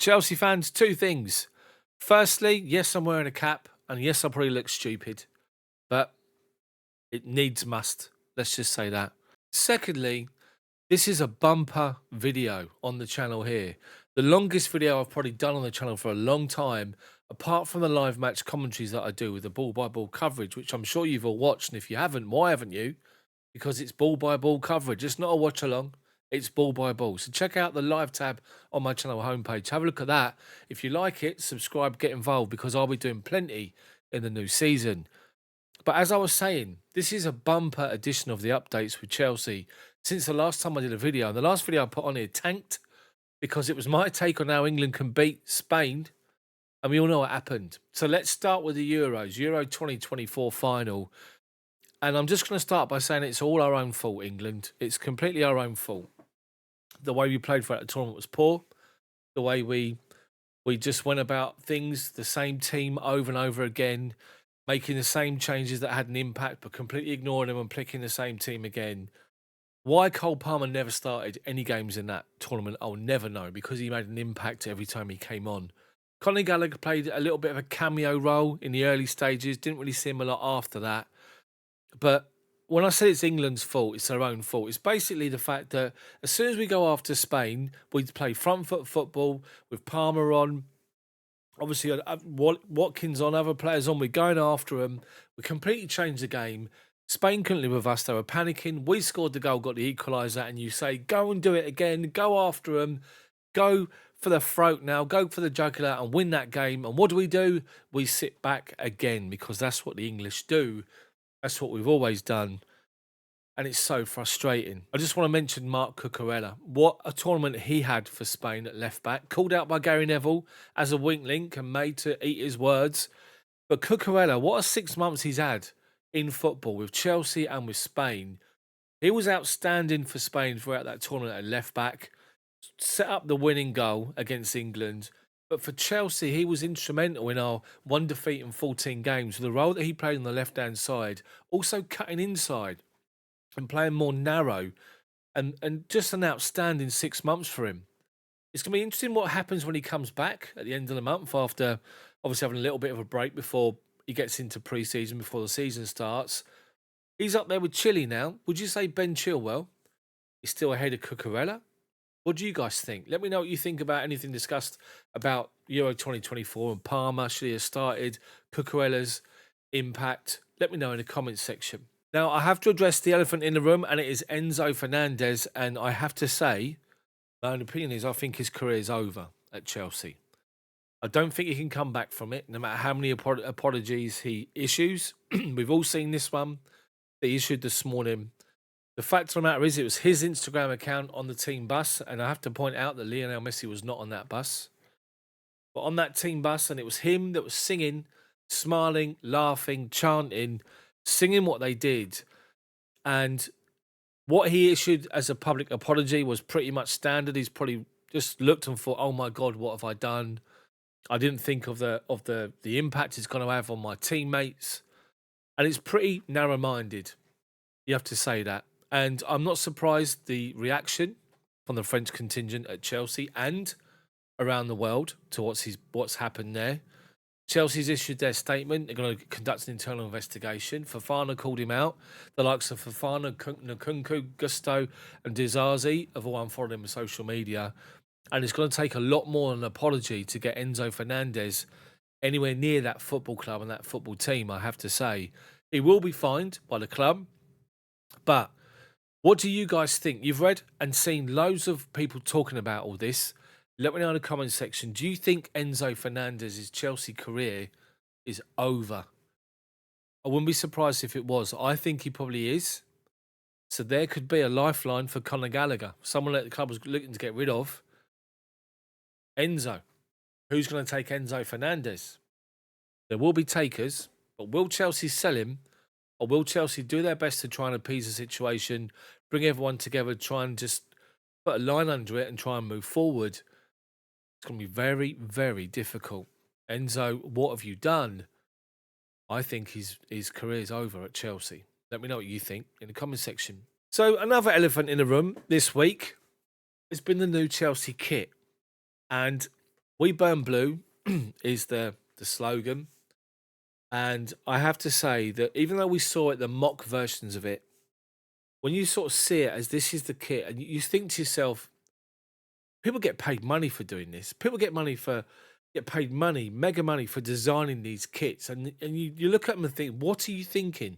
Chelsea fans, two things. Firstly, yes, I'm wearing a cap, and yes, I probably look stupid, but it needs must. Let's just say that. Secondly, this is a bumper video on the channel here. The longest video I've probably done on the channel for a long time, apart from the live match commentaries that I do with the ball-by-ball coverage, which I'm sure you've all watched, and if you haven't, why haven't you? Because it's ball-by-ball coverage. It's not a watch-along. It's ball-by-ball. So check out the live tab on my channel homepage. Have a look at that. If you like it, subscribe, get involved, because I'll be doing plenty in the new season. But as I was saying, this is a bumper edition of the updates with Chelsea. Since the last time I did a video, and the last video I put on here tanked because it was my take on how England can beat Spain, and we all know what happened. So let's start with the Euros, Euro 2024 final. And I'm just going to start by saying it's all our own fault, England. It's completely our own fault. The way we played for the tournament was poor. The way we just went about things, the same team over and over again, making the same changes that had an impact, but completely ignoring them and picking the same team again. Why Cole Palmer never started any games in that tournament, I'll never know, because he made an impact every time he came on. Conor Gallagher played a little bit of a cameo role in the early stages, didn't really see him a lot after that. But when I say it's England's fault, it's their own fault. It's basically the fact that as soon as we go after Spain, we play front foot football with Palmer on, obviously Watkins on, other players on. We're going after them. We completely changed the game. Spain couldn't live with us. They were panicking. We scored the goal, got the equaliser, and you say, go and do it again. Go after them. Go for the throat now. Go for the jugular and win that game. And what do? We sit back again, because that's what the English do. That's what we've always done. And it's so frustrating. I just want to mention Marc Cucurella. What a tournament he had for Spain at left back. Called out by Gary Neville as a weak link and made to eat his words. But Cucurella, what a 6 months he's had in football with Chelsea and with Spain. He was outstanding for Spain throughout that tournament at left back. Set up the winning goal against England. But for Chelsea, he was instrumental in our one defeat in 14 games. The role that he played on the left-hand side, also cutting inside and playing more narrow, and just an outstanding 6 months for him. It's going to be interesting what happens when he comes back at the end of the month, after obviously having a little bit of a break before he gets into pre-season, before the season starts. He's up there with Chile now. Would you say Ben Chilwell is still ahead of Cucurella? What do you guys think? Let me know what you think about anything discussed about Euro 2024 and Palmer. Should he have started? Cucurella's impact? Let me know in the comments section. Now, I have to address the elephant in the room, and it is Enzo Fernandez. And I have to say, my own opinion is I think his career is over at Chelsea. I don't think he can come back from it, no matter how many apologies he issues. We've all seen this one that he issued this morning. The fact of the matter is, it was his Instagram account on the team bus, and I have to point out that Lionel Messi was not on that bus. But on that team bus, and it was him that was singing, smiling, laughing, chanting, singing what they did. And what he issued as a public apology was pretty much standard. He's probably just looked and thought, oh my God, what have I done? I didn't think of the impact it's going to have on my teammates. And it's pretty narrow-minded. You have to say that. And I'm not surprised the reaction from the French contingent at Chelsea and around the world to what's happened there. Chelsea's issued their statement. They're going to conduct an internal investigation. Fofana called him out. The likes of Fofana, Nkunku, Gusto and Dizazi have all unfollowed him on social media. And it's going to take a lot more than an apology to get Enzo Fernandez anywhere near that football club and that football team, I have to say. He will be fined by the club. But what do you guys think? You've read and seen loads of people talking about all this. Let me know in the comment section. Do you think Enzo Fernandez's Chelsea career is over? I wouldn't be surprised if it was. I think he probably is. So there could be a lifeline for Conor Gallagher, someone that the club was looking to get rid of. Enzo. Who's going to take Enzo Fernandez? There will be takers, but will Chelsea sell him? Or will Chelsea do their best to try and appease the situation, bring everyone together, try and just put a line under it and try and move forward? It's going to be very, very difficult. Enzo, what have you done? I think his career is over at Chelsea. Let me know what you think in the comment section. So another elephant in the room this week has been the new Chelsea kit. And We Burn Blue is the slogan. And I have to say that even though we saw it, the mock versions of it, when you sort of see it as this is the kit, and you think to yourself, people get paid money for doing this. People get paid money, mega money for designing these kits, and you look at them and think, what are you thinking?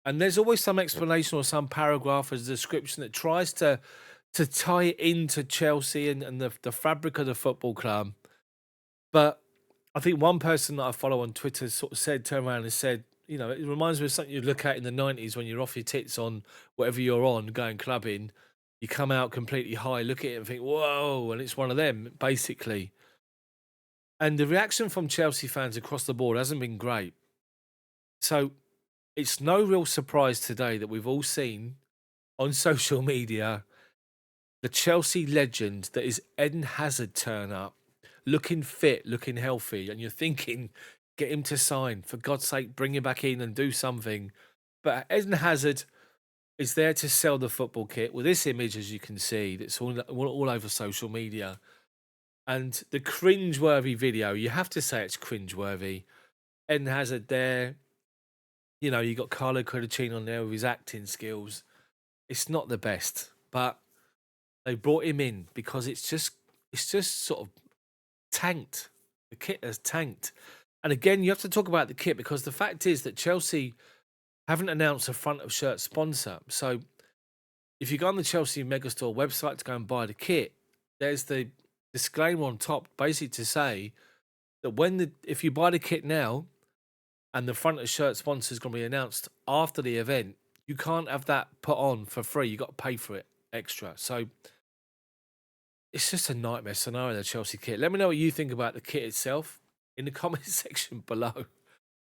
And there's always some explanation or some paragraph as a description that tries to tie it into Chelsea and the fabric of the football club. But I think one person that I follow on Twitter sort of turned around and said, it reminds me of something you'd look at in the 90s when you're off your tits on whatever you're on, going clubbing. You come out completely high, look at it and think, whoa, and it's one of them, basically. And the reaction from Chelsea fans across the board hasn't been great. So it's no real surprise today that we've all seen on social media the Chelsea legend that is Eden Hazard turn up, looking fit, looking healthy, and you're thinking, get him to sign. For God's sake, bring him back in and do something. But Eden Hazard is there to sell the football kit with this image, as you can see, that's all over social media. And the cringe-worthy video, you have to say it's cringe-worthy. Eden Hazard there. You got Carlo Credicino on there with his acting skills. It's not the best, but they brought him in because it's just sort of tanked. The kit has tanked. And again, you have to talk about the kit because the fact is that Chelsea haven't announced a front of shirt sponsor. So if you go on the Chelsea Megastore website to go and buy the kit, there's the disclaimer on top basically to say that if you buy the kit now and the front of shirt sponsor is going to be announced after the event, you can't have that put on for free. You got to pay for it extra. So it's just a nightmare scenario, the Chelsea kit. Let me know what you think about the kit itself in the comment section below.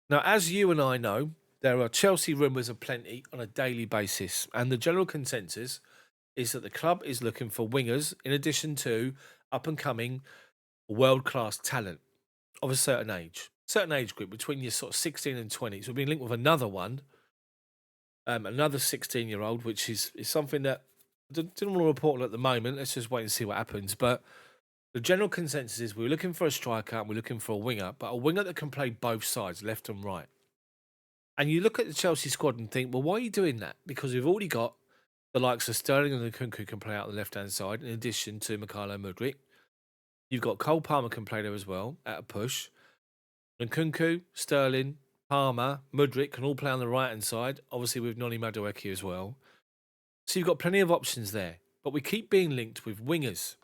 Now, as you and I know, there are Chelsea rumours aplenty on a daily basis, and the general consensus is that the club is looking for wingers in addition to up-and-coming world-class talent of a certain age group between your sort of 16 and 20s. We've been linked with another one, another 16-year-old, which is something that I didn't want to report on at the moment. Let's just wait and see what happens. But the general consensus is we're looking for a striker and we're looking for a winger, but a winger that can play both sides, left and right. And you look at the Chelsea squad and think, well, why are you doing that? Because we've already got the likes of Sterling and Lukaku can play out the left-hand side, in addition to Mykhailo Mudryk. You've got Cole Palmer can play there as well, at a push. Lukaku, Sterling, Palmer, Mudryk can all play on the right-hand side, obviously with Noni Madueke as well. So you've got plenty of options there. But we keep being linked with wingers.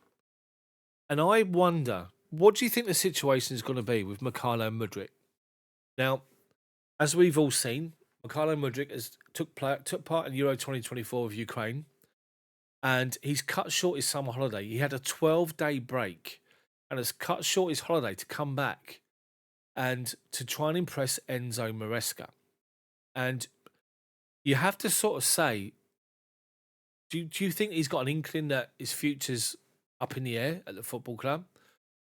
And I wonder, what do you think the situation is going to be with Mykhailo Mudryk? Now, as we've all seen, Mykhailo Mudryk took part in Euro 2024 with Ukraine, and he's cut short his summer holiday. He had a 12-day break and has cut short his holiday to come back and to try and impress Enzo Maresca. And you have to sort of say, do you think he's got an inkling that his future's up in the air at the football club?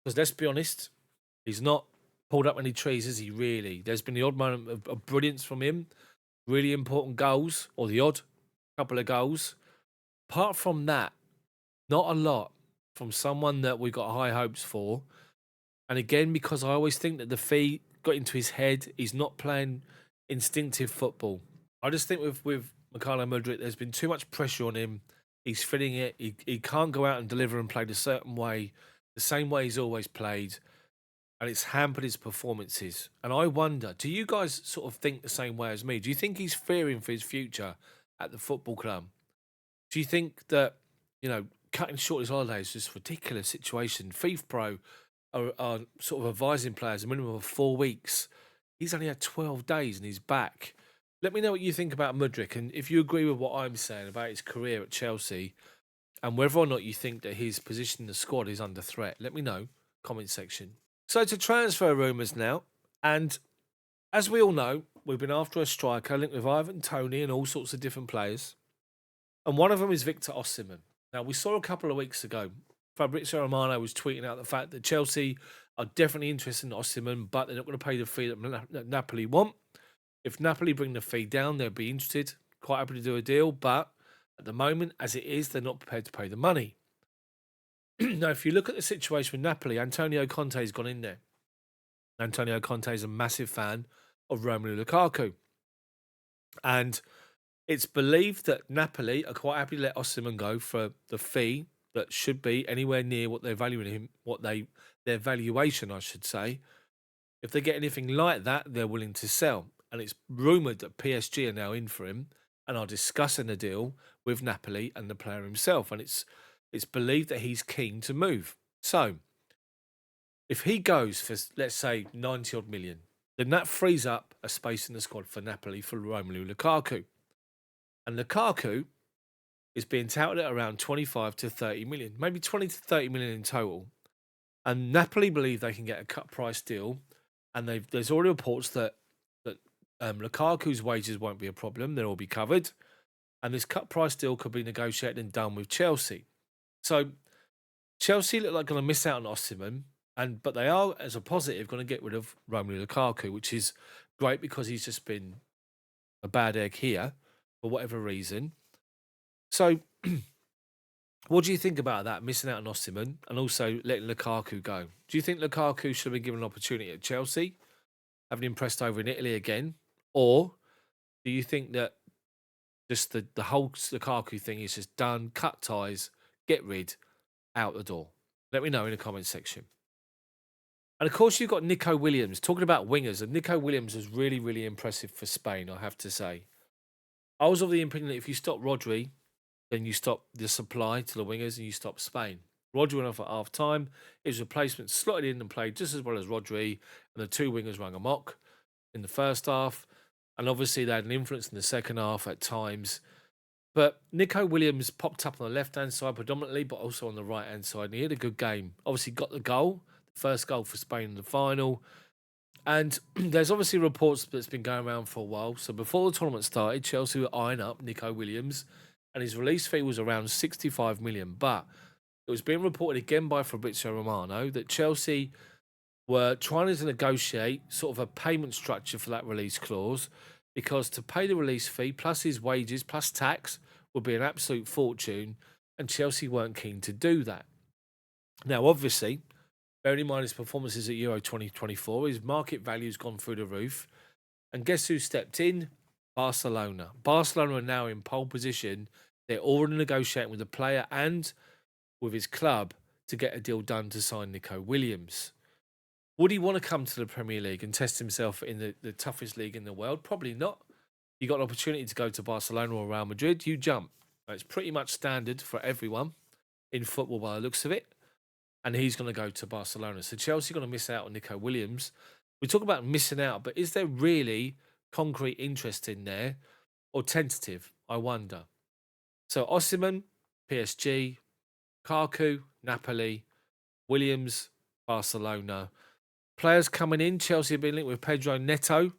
Because let's be honest, he's not pulled up any trees, is he really? There's been the odd moment of brilliance from him, really important goals, or the odd couple of goals. Apart from that, not a lot from someone that we got high hopes for. And again, because I always think that the fee got into his head, he's not playing instinctive football. I just think with Mykhailo Mudryk, there's been too much pressure on him. He's feeling it. He can't go out and deliver and play the certain way, the same way he's always played. And it's hampered his performances. And I wonder, do you guys sort of think the same way as me? Do you think he's fearing for his future at the football club? Do you think that, cutting short his holidays is just a ridiculous situation? FIFA Pro are sort of advising players a minimum of 4 weeks. He's only had 12 days and he's back. Let me know what you think about Mudryk and if you agree with what I'm saying about his career at Chelsea and whether or not you think that his position in the squad is under threat. Let me know. Comment section. So to transfer rumours now, and as we all know, we've been after a striker linked with Ivan Toney and all sorts of different players. And one of them is Victor Osimhen. Now, we saw a couple of weeks ago, Fabrizio Romano was tweeting out the fact that Chelsea are definitely interested in Osimhen, but they're not going to pay the fee that Napoli want. If Napoli bring the fee down, they'll be interested, quite happy to do a deal. But at the moment, as it is, they're not prepared to pay the money. Now, if you look at the situation with Napoli, Antonio Conte's gone in there. Antonio Conte is a massive fan of Romelu Lukaku. And it's believed that Napoli are quite happy to let Osimhen go for the fee that should be anywhere near what they're valuing him, their valuation, I should say. If they get anything like that, they're willing to sell. And it's rumoured that PSG are now in for him and are discussing a deal with Napoli and the player himself. And it's believed that he's keen to move. So if he goes for, let's say, 90 odd million, then that frees up a space in the squad for Napoli for Romelu Lukaku. And Lukaku is being touted at around 25 to 30 million, maybe 20 to 30 million in total. And Napoli believe they can get a cut price deal. And there's already reports that Lukaku's wages won't be a problem. They'll all be covered. And this cut price deal could be negotiated and done with Chelsea. So Chelsea look like going to miss out on Osimhen. But they are, as a positive, going to get rid of Romelu Lukaku, which is great because he's just been a bad egg here for whatever reason. So, what do you think about that, missing out on Osimhen and also letting Lukaku go? Do you think Lukaku should have been given an opportunity at Chelsea, having impressed over in Italy again? Or do you think that just the whole Lukaku thing is just done, cut ties, get rid, out the door? Let me know in the comments section. And of course, you've got Nico Williams. Talking about wingers, and Nico Williams was really, really impressive for Spain, I have to say. I was of the opinion that if you stop Rodri, then you stop the supply to the wingers and you stop Spain. Rodri went off at half time. His replacement slotted in and played just as well as Rodri, and the two wingers rang amok in the first half. And obviously, they had an influence in the second half at times. But Nico Williams popped up on the left hand side predominantly, but also on the right hand side. And he had a good game. Obviously, got the goal, the first goal for Spain in the final. And there's obviously reports that's been going around for a while. So before the tournament started, Chelsea were eyeing up Nico Williams, and his release fee was around 65 million. But it was being reported again by Fabrizio Romano that Chelsea were trying to negotiate sort of a payment structure for that release clause, because to pay the release fee plus his wages plus tax would be an absolute fortune, and Chelsea weren't keen to do that. Now, obviously, bearing in mind his performances at Euro 2024, his market value's gone through the roof. And guess who stepped in? Barcelona. Barcelona are now in pole position. They're already negotiating with the player and with his club to get a deal done to sign Nico Williams. Would he want to come to the Premier League and test himself in the toughest league in the world? Probably not. You got an opportunity to go to Barcelona or Real Madrid, you jump. It's pretty much standard for everyone in football by the looks of it. And he's going to go to Barcelona. So Chelsea are going to miss out on Nico Williams. We talk about missing out, but is there really concrete interest in there or tentative? I wonder. So Osimhen, PSG, Lukaku, Napoli, Williams, Barcelona. Players coming in, Chelsea have been linked with Pedro Neto,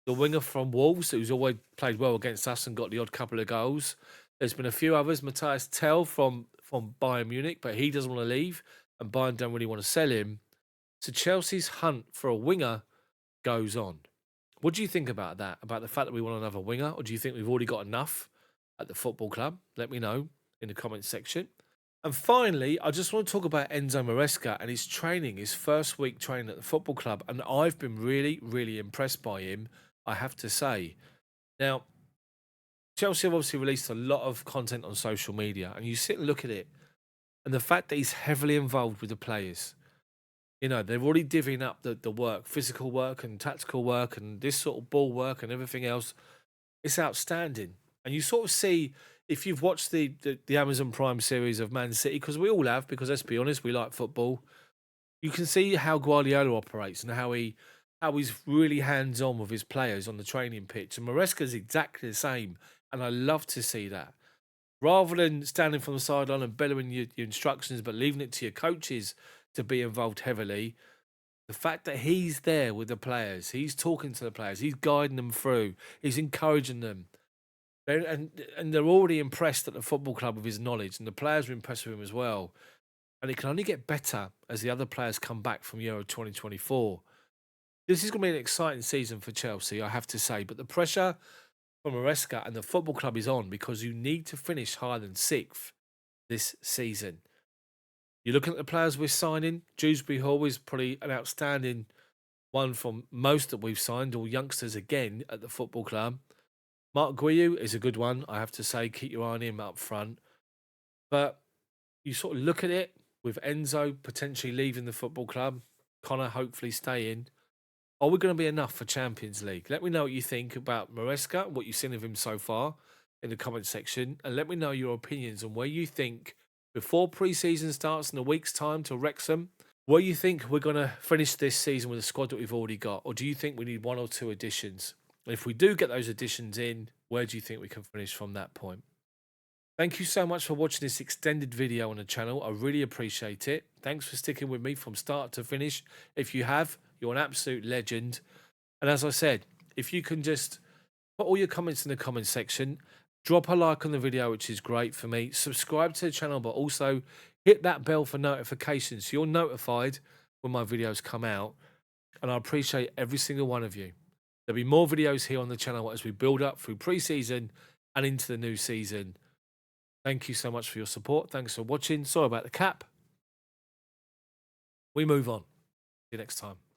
the winger from Wolves, who's always played well against us and got the odd couple of goals. There's been a few others. Matthias Tell from Bayern Munich, but he doesn't want to leave, and Bayern don't really want to sell him. So Chelsea's hunt for a winger goes on. What do you think about that? About the fact that we want another winger? Or do you think we've already got enough at the football club? Let me know in the comments section. And finally, I just want to talk about Enzo Maresca and his training, his first week training at the football club. And I've been really, really impressed by him, I have to say. Now, Chelsea have obviously released a lot of content on social media, and you sit and look at it, and the fact that he's heavily involved with the players. You know, they're already divvying up the work, physical work and tactical work and this sort of ball work and everything else. It's outstanding. And you sort of see, if you've watched the Amazon Prime series of Man City, because we all have, because let's be honest, we like football, you can see how Guardiola operates and how he's really hands-on with his players on the training pitch. And Maresca's exactly the same. And I love to see that. Rather than standing from the sideline and bellowing your instructions, but leaving it to your coaches to be involved heavily, the fact that he's there with the players, he's talking to the players, he's guiding them through, he's encouraging them. And they're already impressed at the football club with his knowledge, and the players are impressed with him as well. And it can only get better as the other players come back from Euro 2024. This is going to be an exciting season for Chelsea, I have to say. But the pressure from Maresca and the football club is on, because you need to finish higher than 6th this season. You look at the players we're signing. Dewsbury Hall is probably an outstanding one from most that we've signed, all youngsters again at the football club. Mark Guiu is a good one, I have to say. Keep your eye on him up front. But you sort of look at it with Enzo potentially leaving the football club, Connor hopefully staying. Are we going to be enough for Champions League? Let me know what you think about Maresca, what you've seen of him so far in the comment section, and let me know your opinions on where you think before pre-season starts in a week's time to Wrexham, where you think we're going to finish this season with the squad that we've already got, or do you think we need one or two additions? And if we do get those additions in, where do you think we can finish from that point? Thank you so much for watching this extended video on the channel. I really appreciate it. Thanks for sticking with me from start to finish. If you have, you're an absolute legend. And as I said, if you can just put all your comments in the comment section, drop a like on the video, which is great for me. Subscribe to the channel, but also hit that bell for notifications so you're notified when my videos come out. And I appreciate every single one of you. There'll be more videos here on the channel as we build up through pre-season and into the new season. Thank you so much for your support. Thanks for watching. Sorry about the cap. We move on. See you next time.